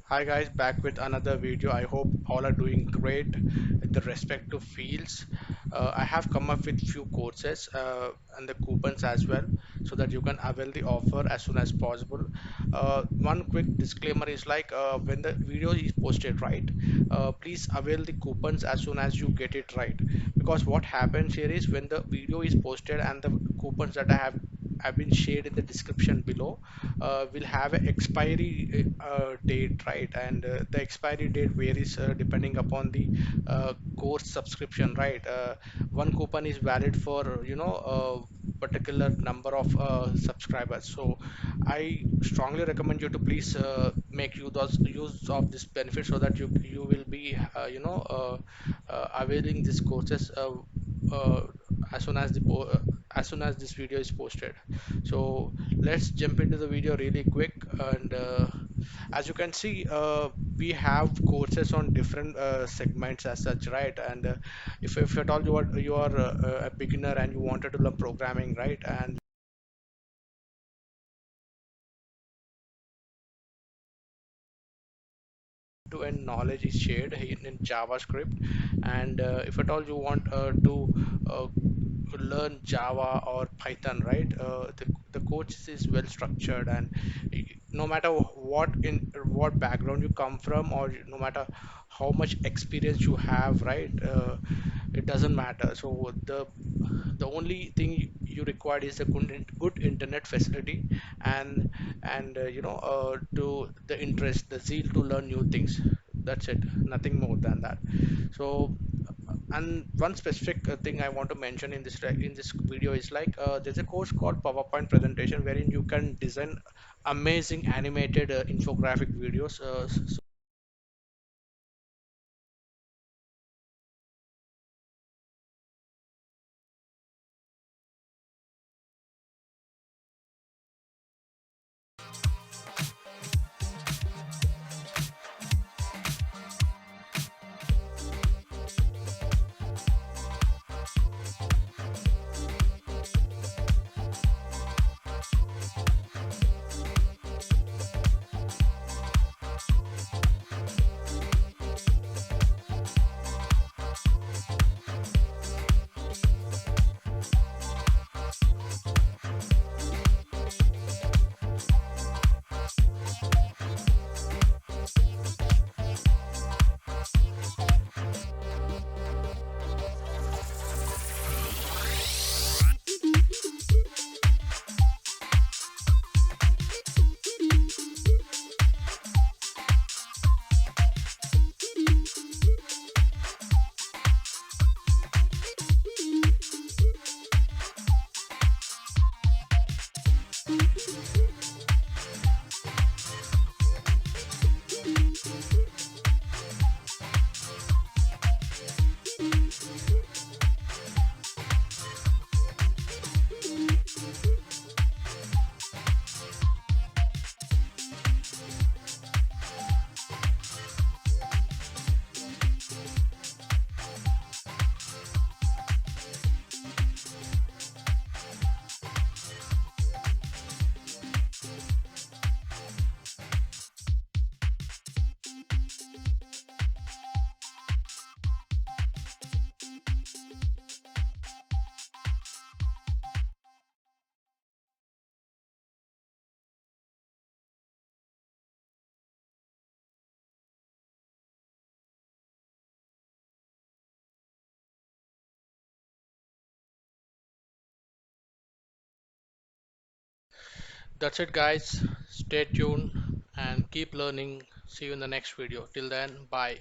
Hi guys, back with another video. I hope all are doing great with the respective fields. I have come up with few courses and the coupons as well so that you can avail the offer as soon as possible. One quick disclaimer is like when the video is posted, right? Please avail the coupons as soon as you get it right, because what happens here is when the video is posted and the coupons that I have been shared in the description below will have an expiry date, right? And the expiry date varies depending upon the course subscription, right? One coupon is valid for particular number of subscribers. So I strongly recommend you to please make use of this benefit so that you will be availing these courses uh, as soon as as soon as this video is posted. So let's jump into the video really quick. And as you can see, we have courses on different segments as such, right? And if at all you are a beginner and you wanted to learn programming, right? And to end knowledge is shared in JavaScript. And if at all you want to learn Java or Python, right? The course is well structured, and no matter what background you come from, or no matter how much experience you have, right? It doesn't matter. So the only thing you require is a good internet facility, and to the interest, the zeal to learn new things. That's it, nothing more than that. So and one specific thing I want to mention in this video is like there's a course called PowerPoint presentation wherein you can design amazing animated infographic videos. That's it, guys. Stay tuned and keep learning. See you in the next video. Till then, bye.